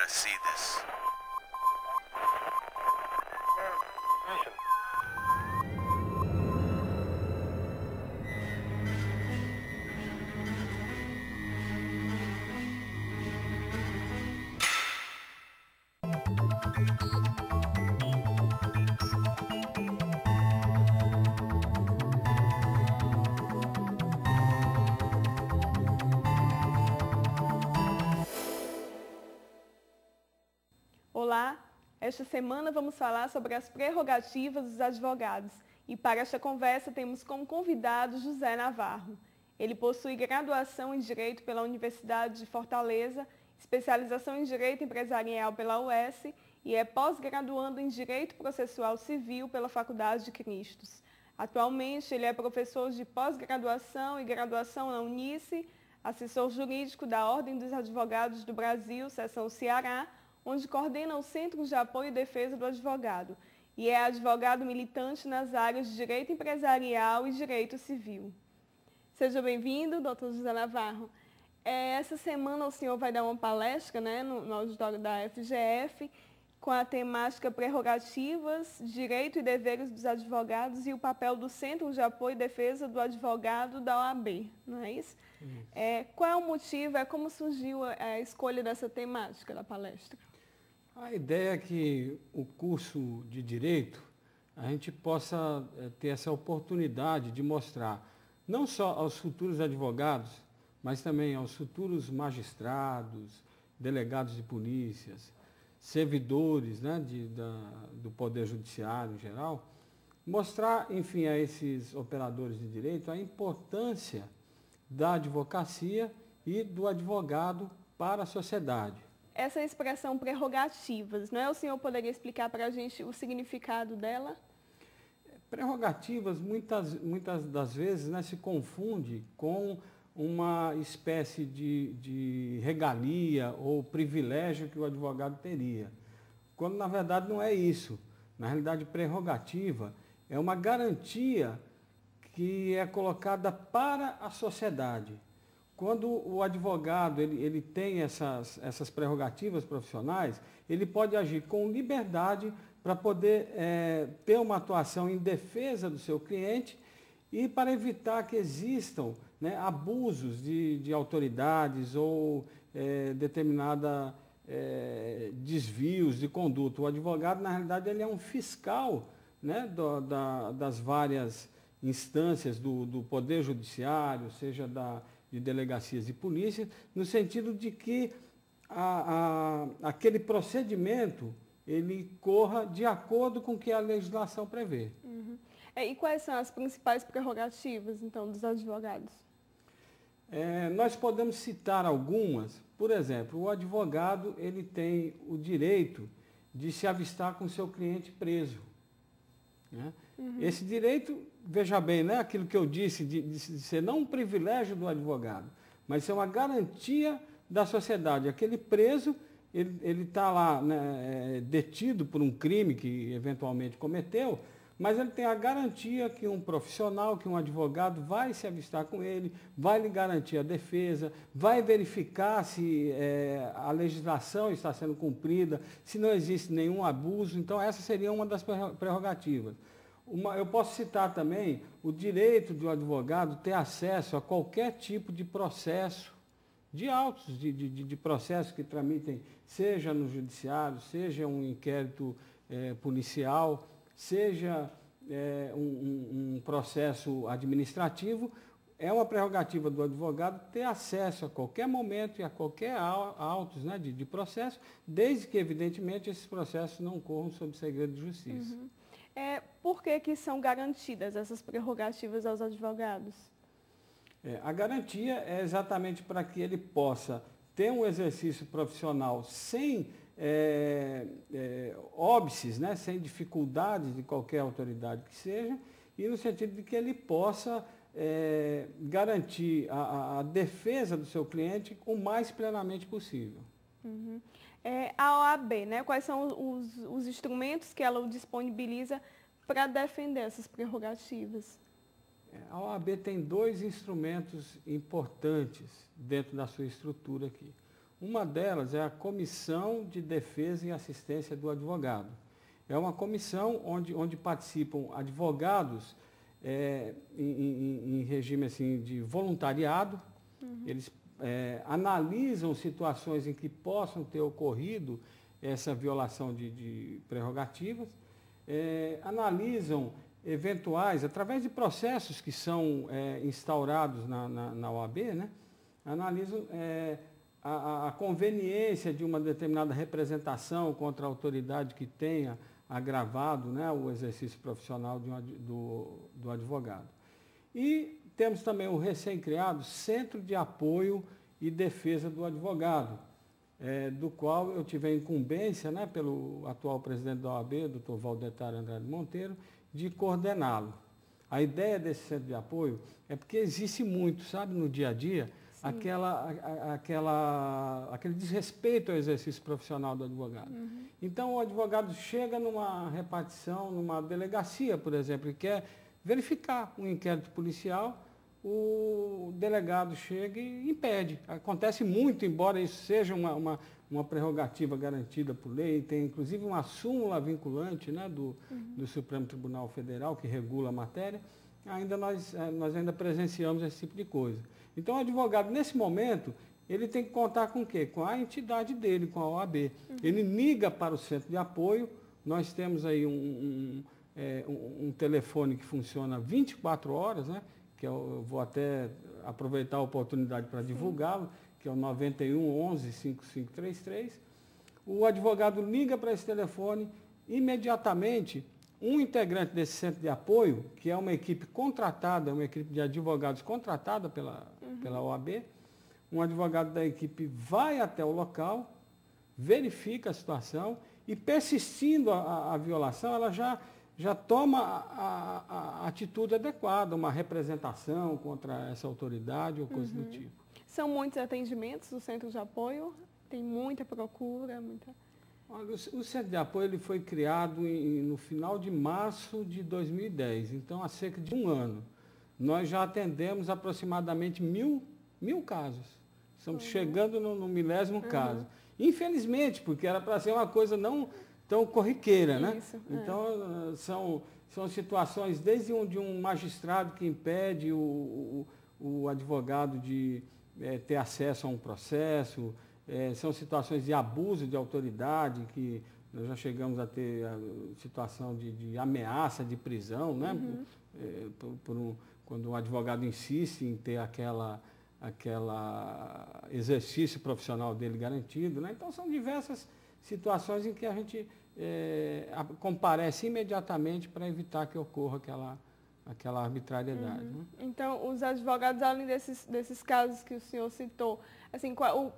to see this. Olá, esta semana vamos falar sobre as prerrogativas dos advogados e para esta conversa temos como convidado José Navarro. Ele possui graduação em Direito pela Universidade de Fortaleza, especialização em Direito Empresarial pela UES e é pós-graduando em Direito Processual Civil pela Faculdade de Cristos. Atualmente ele é professor de pós-graduação e graduação na Unice, assessor jurídico da Ordem dos Advogados do Brasil, seção Ceará, onde coordena o Centro de Apoio e Defesa do Advogado e é advogado militante nas áreas de Direito Empresarial e Direito Civil. Seja bem-vindo, doutor José Navarro. Essa semana o senhor vai dar uma palestra, no auditório da FGF com a temática Prerrogativas, Direito e Deveres dos Advogados e o papel do Centro de Apoio e Defesa do Advogado da OAB, não é isso? Qual é o motivo, como surgiu a escolha dessa temática da palestra? A ideia é que o curso de Direito, a gente possa ter essa oportunidade de mostrar, não só aos futuros advogados, mas também aos futuros magistrados, delegados de polícias, servidores do Poder Judiciário em geral, mostrar, enfim, a esses operadores de direito a importância da advocacia e do advogado para a sociedade. Essa expressão prerrogativas, não é? O senhor poderia explicar para a gente o significado dela? Prerrogativas, muitas das vezes, se confunde com uma espécie de regalia ou privilégio que o advogado teria, quando na verdade não é isso. Na realidade, prerrogativa é uma garantia que é colocada para a sociedade. Quando o advogado ele tem essas prerrogativas profissionais, ele pode agir com liberdade para poder ter uma atuação em defesa do seu cliente e para evitar que existam abusos de autoridades ou determinada desvios de conduta. O advogado, na realidade, ele é um fiscal das várias instâncias do Poder Judiciário, seja de delegacias de polícia, no sentido de que aquele procedimento ele corra de acordo com o que a legislação prevê. Uhum. E quais são as principais prerrogativas, então, dos advogados? Nós podemos citar algumas. Por exemplo, o advogado ele tem o direito de se avistar com seu cliente preso. Uhum. Esse direito, veja bem, aquilo que eu disse de ser não um privilégio do advogado, mas ser uma garantia da sociedade. Aquele preso, ele está lá detido por um crime que eventualmente cometeu, mas ele tem a garantia que um profissional, que um advogado vai se avistar com ele, vai lhe garantir a defesa, vai verificar se a legislação está sendo cumprida, se não existe nenhum abuso. Então, essa seria uma das prerrogativas. Eu posso citar também o direito do advogado ter acesso a qualquer tipo de processo, de autos, de processos que tramitem, seja no judiciário, seja um inquérito policial, seja um processo administrativo. É uma prerrogativa do advogado ter acesso a qualquer momento e a qualquer autos de processo, desde que, evidentemente, esses processos não corram sob segredo de justiça. Uhum. Por que são garantidas essas prerrogativas aos advogados? A garantia é exatamente para que ele possa ter um exercício profissional sem óbices, sem dificuldades de qualquer autoridade que seja, e no sentido de que ele possa garantir a defesa do seu cliente o mais plenamente possível. Uhum. A OAB, quais são os instrumentos que ela disponibiliza para defender essas prerrogativas? A OAB tem dois instrumentos importantes dentro da sua estrutura aqui. Uma delas é a Comissão de Defesa e Assistência do Advogado. É uma comissão onde participam advogados em regime assim, de voluntariado. Eles analisam situações em que possam ter ocorrido essa violação de prerrogativas, analisam eventuais, através de processos que são instaurados na OAB, né, analisam a conveniência de uma determinada representação contra a autoridade que tenha agravado, né, o exercício profissional do advogado. E temos também o recém-criado Centro de Apoio e Defesa do Advogado, do qual eu tive a incumbência, né, pelo atual presidente da OAB, Dr. Valdetar Andrade Monteiro, de coordená-lo. A ideia desse centro de apoio é porque existe muito, sabe, no dia a dia, aquele desrespeito ao exercício profissional do advogado. Então, o advogado chega numa repartição, numa delegacia, por exemplo, e quer verificar um inquérito policial, o delegado chega e impede. Acontece muito, embora isso seja uma prerrogativa garantida por lei, tem inclusive uma súmula vinculante, né, do Supremo Tribunal Federal que regula a matéria, nós ainda presenciamos esse tipo de coisa. Então, o advogado, nesse momento, ele tem que contar com o quê? Com a entidade dele, com a OAB. Ele liga para o centro de apoio, nós temos aí um telefone que funciona 24 horas, né? Que eu vou até aproveitar a oportunidade para divulgá-lo, que é o 91 11 5533. O advogado liga para esse telefone, imediatamente, um integrante desse centro de apoio, que é uma equipe contratada, uma equipe de advogados contratada pela OAB, um advogado da equipe vai até o local, verifica a situação e, persistindo a violação, ela já toma a atitude adequada, uma representação contra essa autoridade ou coisa do tipo. São muitos atendimentos do centro de apoio? Tem muita procura? Olha, o centro de apoio ele foi criado no final de março de 2010, então há cerca de um ano. Nós já atendemos aproximadamente mil casos. Estamos chegando no 1000º caso. Infelizmente, porque era para ser uma coisa não tão corriqueira, né? Então, são situações desde de um magistrado que impede o advogado de ter acesso a um processo, são situações de abuso de autoridade, que nós já chegamos a ter a situação de ameaça de prisão, né? Quando o advogado insiste em ter aquela exercício profissional dele garantido, né? Então, são diversas situações em que a gente comparece imediatamente para evitar que ocorra aquela arbitrariedade. Né? Então, os advogados, além desses casos que o senhor citou, assim,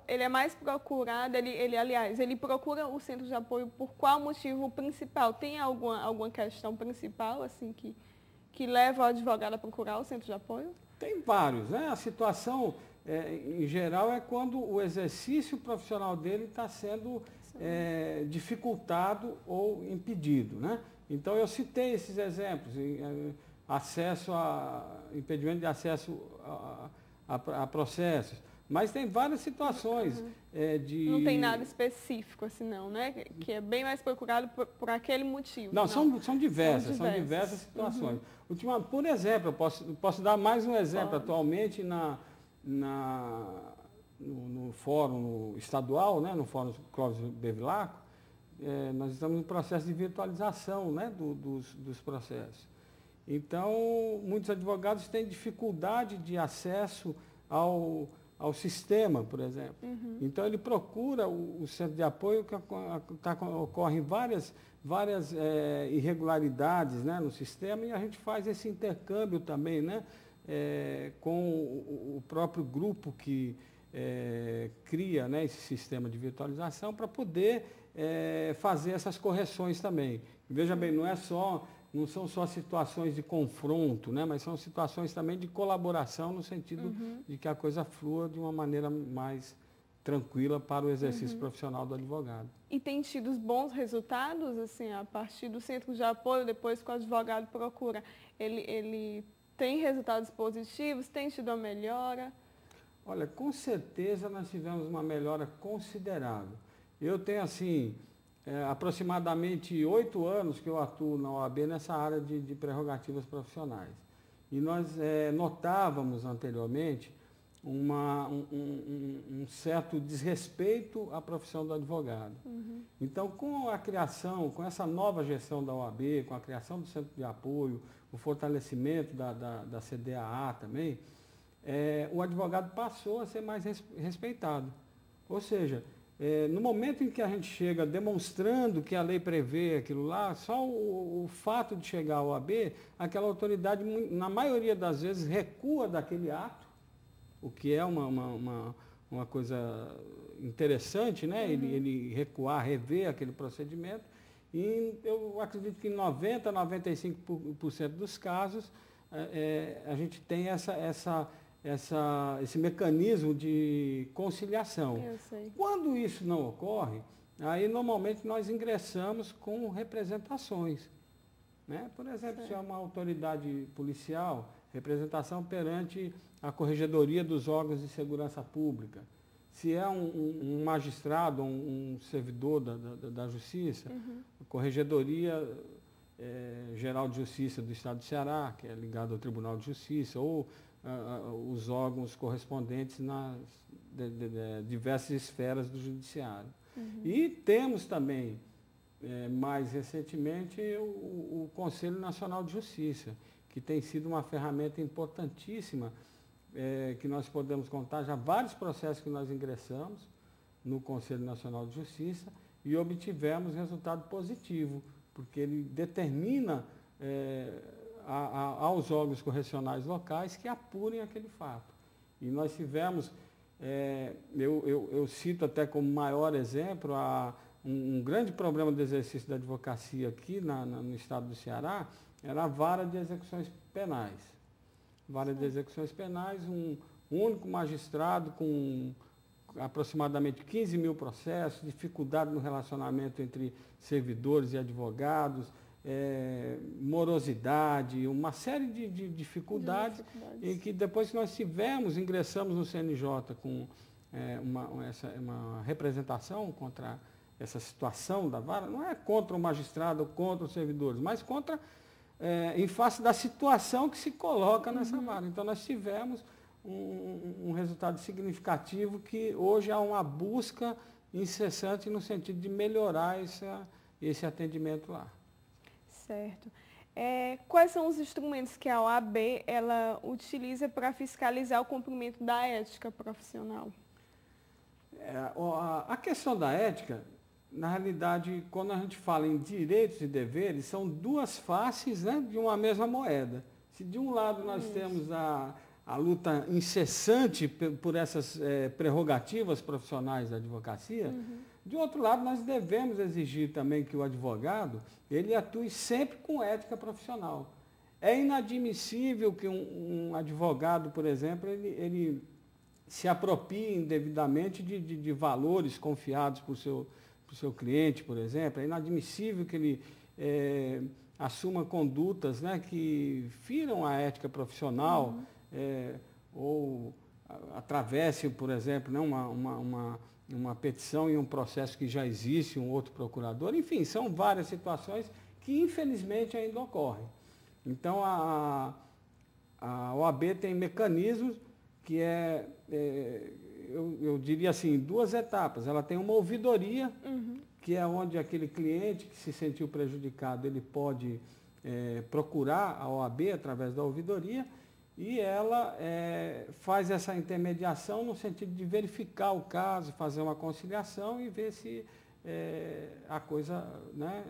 ele é mais procurado, aliás, ele procura o centro de apoio por qual motivo principal? Tem alguma questão principal, assim, que leva o advogado a procurar o centro de apoio? Tem vários, né? A situação, em geral, é quando o exercício profissional dele está sendo dificultado ou impedido, né? Então, eu citei esses exemplos, impedimento de acesso a processos, mas tem várias situações Não tem nada específico, assim, não, né? Que é bem mais procurado por aquele motivo. Não, são diversas situações. Por exemplo, eu posso dar mais um exemplo. Atualmente, no fórum estadual, né, no fórum Clóvis Bevilacqua, nós estamos no processo de virtualização, né, dos processos. Então, muitos advogados têm dificuldade de acesso ao sistema, por exemplo. Então, ele procura o centro de apoio, que ocorrem várias irregularidades, né, no sistema, e a gente faz esse intercâmbio também, né, com o próprio grupo que cria, né, esse sistema de virtualização para poder fazer essas correções também. Veja bem, não são só situações de confronto, né, mas são situações também de colaboração no sentido de que a coisa flua de uma maneira mais tranquila para o exercício profissional do advogado. E tem tido bons resultados, assim, a partir do centro de apoio, depois que o advogado procura, ele tem resultados positivos, tem tido a melhora? Olha, com certeza nós tivemos uma melhora considerável. Eu tenho, assim, aproximadamente 8 anos que eu atuo na OAB nessa área de prerrogativas profissionais. E nós notávamos anteriormente um certo desrespeito à profissão do advogado. Uhum. Então, com a criação, com essa nova gestão da OAB, com a criação do centro de apoio, o fortalecimento da CDAA também, o advogado passou a ser mais respeitado. Ou seja, no momento em que a gente chega demonstrando que a lei prevê aquilo lá, só o fato de chegar à OAB, aquela autoridade, na maioria das vezes, recua daquele ato, o que é uma coisa interessante, né? Uhum. Ele recuar, rever aquele procedimento. E eu acredito que em 90%, 95% dos casos, a gente tem esse mecanismo de conciliação. Eu sei. Quando isso não ocorre, aí normalmente nós ingressamos com representações. Né? Por exemplo, se é uma autoridade policial, representação perante a Corregedoria dos Órgãos de Segurança Pública. Se é um magistrado, um servidor da Justiça, Uhum. a Corregedoria Geral de Justiça do Estado do Ceará, que é ligado ao Tribunal de Justiça, ou os órgãos correspondentes nas diversas esferas do Judiciário. Uhum. E temos também, mais recentemente, o Conselho Nacional de Justiça, que tem sido uma ferramenta importantíssima, que nós podemos contar já vários processos que nós ingressamos no Conselho Nacional de Justiça e obtivemos resultado positivo, porque ele determina aos órgãos correcionais locais que apurem aquele fato. E nós tivemos, eu cito até como maior exemplo, um grande problema do exercício da advocacia aqui no estado do Ceará, era a vara de execuções penais. Vara de execuções penais, um único magistrado com aproximadamente 15 mil processos, dificuldade no relacionamento entre servidores e advogados, morosidade, uma série de dificuldades, e que depois que nós ingressamos no CNJ com uma representação contra essa situação da vara, não é contra o magistrado ou contra os servidores, mas contra, em face da situação que se coloca nessa vara. Então nós tivemos um resultado significativo que hoje há uma busca incessante no sentido de melhorar esse atendimento lá. Certo. Quais são os instrumentos que a OAB ela utiliza para fiscalizar o cumprimento da ética profissional? A questão da ética, na realidade, quando a gente fala em direitos e deveres, são duas faces, né, de uma mesma moeda. Se de um lado nós temos a luta incessante por essas prerrogativas profissionais da advocacia, de outro lado nós devemos exigir também que o advogado ele atue sempre com ética profissional. É inadmissível que um advogado, por exemplo, ele se aproprie indevidamente de valores confiados por seu cliente, por exemplo. É inadmissível que ele assuma condutas, né, que firam a ética profissional, ou atravesse, por exemplo, né, uma petição em um processo que já existe, um outro procurador. Enfim, são várias situações que infelizmente ainda ocorrem. Então a OAB tem mecanismos que eu diria assim, 2 etapas. Ela tem uma ouvidoria, que é onde aquele cliente que se sentiu prejudicado, ele pode procurar a OAB através da ouvidoria, e ela faz essa intermediação no sentido de verificar o caso, fazer uma conciliação e ver se a coisa, né,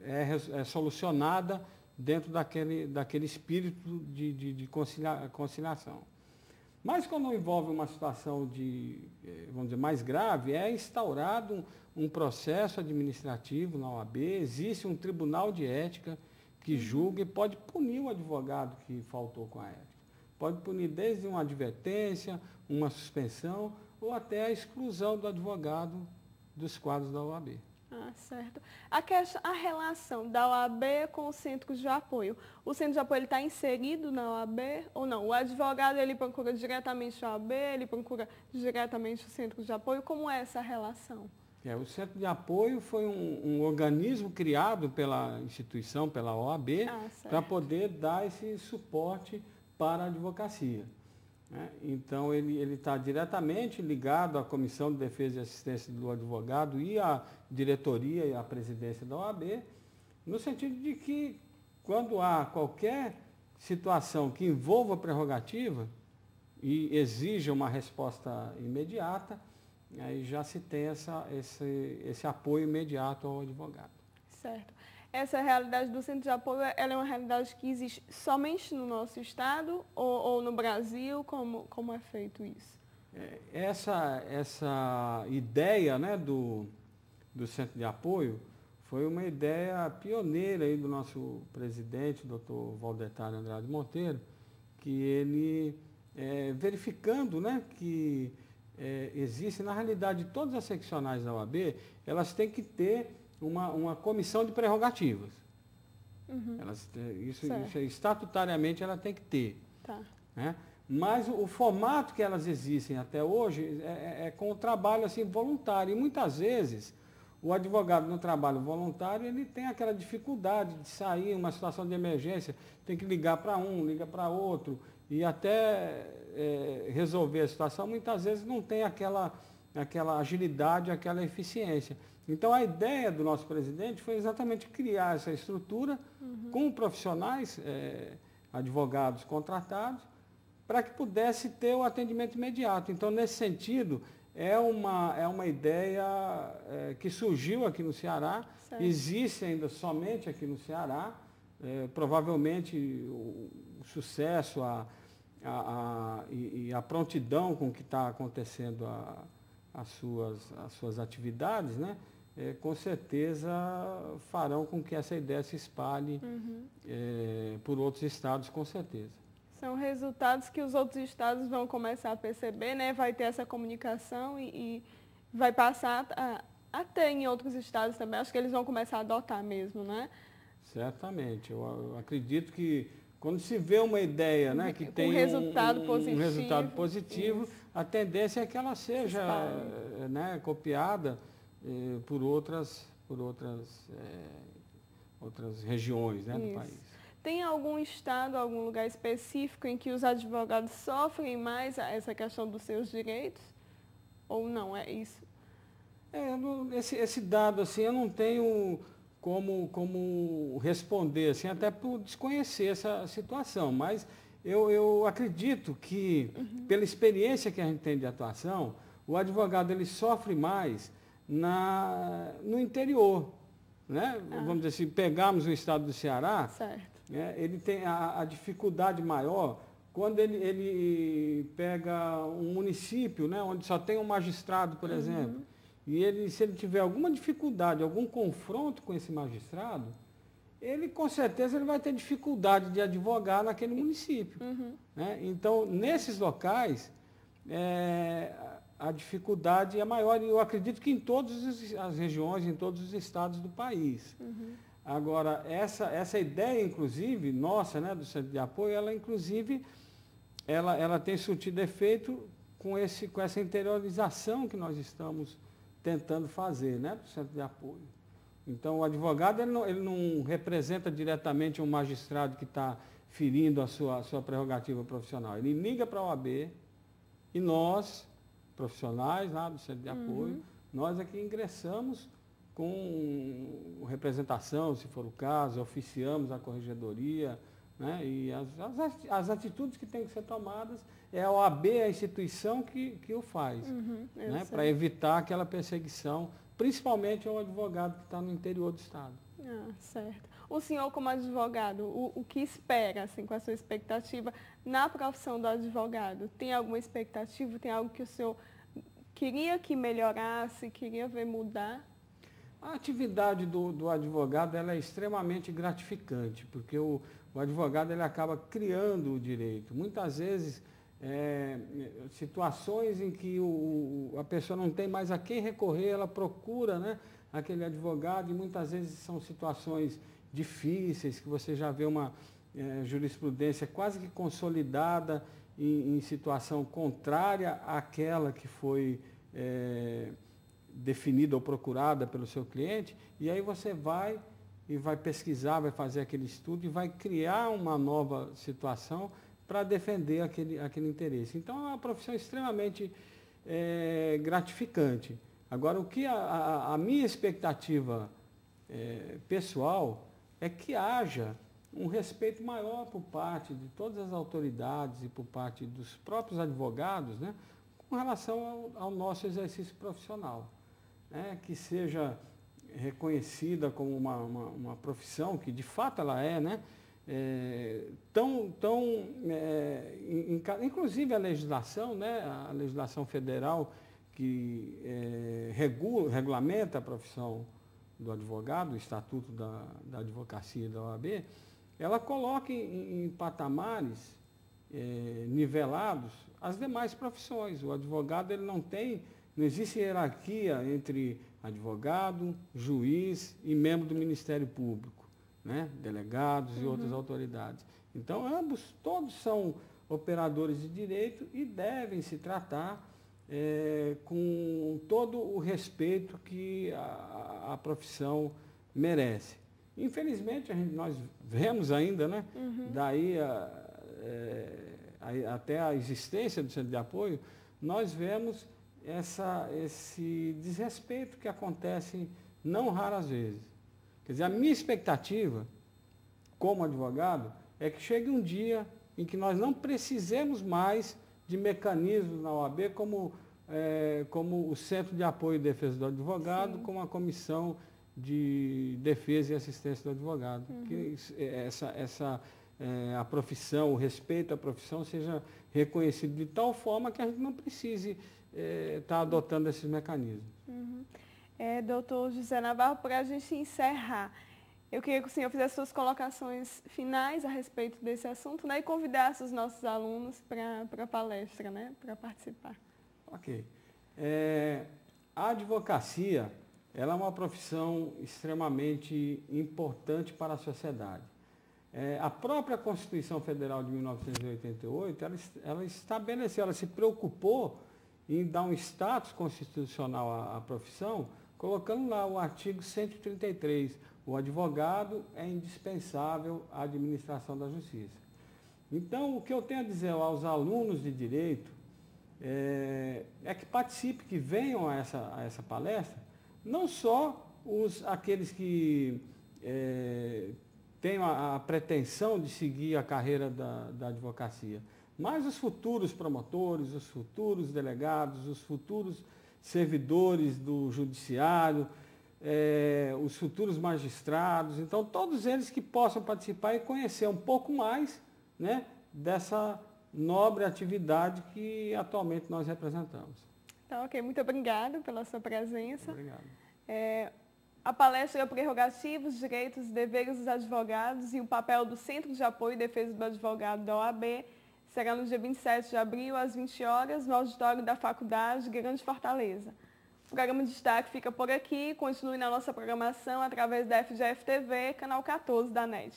é solucionada dentro daquele espírito de conciliação. Mas quando envolve uma situação vamos dizer, mais grave, é instaurado um processo administrativo na OAB, existe um tribunal de ética que julga e pode punir o advogado que faltou com a ética. Pode punir desde uma advertência, uma suspensão ou até a exclusão do advogado dos quadros da OAB. Ah, certo. A relação da OAB com os centros de apoio. O centro de apoio está inserido na OAB ou não? O advogado ele procura diretamente a OAB, ele procura diretamente o centro de apoio. Como é essa relação? O centro de apoio foi um organismo criado pela instituição, pela OAB, para poder dar esse suporte para a advocacia. Né? Então, ele está diretamente ligado à Comissão de Defesa e Assistência do Advogado e à diretoria e à presidência da OAB, no sentido de que, quando há qualquer situação que envolva prerrogativa e exija uma resposta imediata, aí já se tem esse apoio imediato ao advogado. Certo. Essa realidade do centro de apoio, ela é uma realidade que existe somente no nosso estado ou no Brasil? Como é feito isso? Essa ideia, né, do centro de apoio foi uma ideia pioneira aí do nosso presidente, doutor Valdetário Andrade Monteiro, que ele, verificando, né, que existe, na realidade, todas as seccionais da OAB, elas têm que ter uma comissão de prerrogativas. Uhum. Isso estatutariamente ela tem que ter. Tá. Né? Mas o formato que elas existem até hoje é com o trabalho assim, voluntário. E muitas vezes o advogado no trabalho voluntário ele tem aquela dificuldade de sair em uma situação de emergência, tem que ligar para um, liga para outro, e até resolver a situação, muitas vezes não tem aquela agilidade, aquela eficiência. Então, a ideia do nosso presidente foi exatamente criar essa estrutura com profissionais, advogados contratados, para que pudesse ter o atendimento imediato. Então, nesse sentido, é uma ideia que surgiu aqui no Ceará, certo. Existe ainda somente aqui no Ceará, provavelmente o sucesso e a prontidão com que está acontecendo as suas atividades, né? Com certeza farão com que essa ideia se espalhe por outros estados, com certeza. São resultados que os outros estados vão começar a perceber, né? Vai ter essa comunicação e vai passar a ter em outros estados também. Acho que eles vão começar a adotar mesmo, né? Certamente. Eu acredito que quando se vê uma ideia, né, que tem resultado um resultado positivo, isso. A tendência é que ela seja copiada por outras regiões, né, do país. Tem algum estado, algum lugar específico em que os advogados sofrem mais essa questão dos seus direitos? Ou não, é isso? Esse dado, assim, eu não tenho como responder, assim, até por desconhecer essa situação, mas eu acredito que, pela experiência que a gente tem de atuação, o advogado ele sofre mais no interior. Né? Vamos dizer assim, pegarmos o estado do Ceará, ele tem a dificuldade maior quando ele pega um município, né, onde só tem um magistrado, por exemplo, e se ele tiver alguma dificuldade, algum confronto com esse magistrado, com certeza ele vai ter dificuldade de advogar naquele município. Né? Então, nesses locais, a dificuldade é maior, e eu acredito que em todas as regiões, em todos os estados do país. Agora, essa ideia, inclusive, nossa, né, do centro de apoio, ela, inclusive, ela tem surtido efeito com essa interiorização que nós estamos tentando fazer, né, do centro de apoio. Então, o advogado ele não representa diretamente um magistrado que está ferindo a sua prerrogativa profissional. Ele liga para a OAB e nós, profissionais lá do centro de apoio, nós aqui ingressamos com representação, se for o caso, oficiamos a corregedoria, né, e as atitudes que têm que ser tomadas, é a OAB, a instituição que o faz, né, para evitar aquela perseguição, principalmente ao advogado que está no interior do estado. Certo. O senhor, como advogado, o que espera, assim, com a sua expectativa na profissão do advogado? Tem alguma expectativa? Tem algo que o senhor queria que melhorasse, queria ver mudar? A atividade do advogado ela é extremamente gratificante, porque o advogado ele acaba criando o direito. Muitas vezes situações em que a pessoa não tem mais a quem recorrer, ela procura, né, aquele advogado, e muitas vezes são situações difíceis, que você já vê uma jurisprudência quase que consolidada em situação contrária àquela que foi definida ou procurada pelo seu cliente, e aí você vai pesquisar, vai fazer aquele estudo e vai criar uma nova situação para defender aquele interesse. Então, é uma profissão extremamente gratificante. Agora, o que a minha expectativa pessoal é que haja um respeito maior por parte de todas as autoridades e por parte dos próprios advogados, né, com relação ao nosso exercício profissional, né, que seja reconhecida como uma profissão, que de fato ela é, né, inclusive a legislação, né, a legislação federal que regulamenta a profissão do advogado, o Estatuto da Advocacia e da OAB, ela coloca em patamares nivelados as demais profissões. O advogado ele não existe hierarquia entre advogado, juiz e membro do Ministério Público, né? Delegados e outras autoridades. Então, todos são operadores de direito e devem se tratar com todo o respeito que a profissão merece. Infelizmente, nós vemos ainda, né, daí até a existência do centro de apoio, nós vemos esse desrespeito que acontece não raras vezes. Quer dizer, a minha expectativa, como advogado, é que chegue um dia em que nós não precisemos mais de mecanismos na OAB como o Centro de Apoio e Defesa do Advogado, Sim. como a Comissão de Defesa e Assistência do Advogado. Que a profissão, o respeito à profissão seja reconhecido de tal forma que a gente não precise estar adotando esses mecanismos. Doutor José Navarro, para a gente encerrar, eu queria que o senhor fizesse suas colocações finais a respeito desse assunto, né, e convidasse os nossos alunos para a palestra, né, para participar. Ok. A advocacia, ela é uma profissão extremamente importante para a sociedade. A própria Constituição Federal de 1988, ela estabeleceu, ela se preocupou em dar um status constitucional à profissão, colocando lá o artigo 133, o advogado é indispensável à administração da justiça. Então, o que eu tenho a dizer aos alunos de direito é que participe, que venham a essa palestra, não só aqueles que tenham a pretensão de seguir a carreira da advocacia, mas os futuros promotores, os futuros delegados, os futuros servidores do judiciário, os futuros magistrados, então todos eles que possam participar e conhecer um pouco mais, né, dessa nobre atividade que atualmente nós representamos. Tá, ok. Muito obrigada pela sua presença. Obrigado. A palestra Prerrogativas, Direitos e Deveres dos Advogados e o papel do Centro de Apoio e Defesa do Advogado da OAB será no dia 27 de abril, às 20 horas, no auditório da Faculdade Grande Fortaleza. O programa de destaque fica por aqui. Continue na nossa programação através da FGF TV, canal 14 da NET.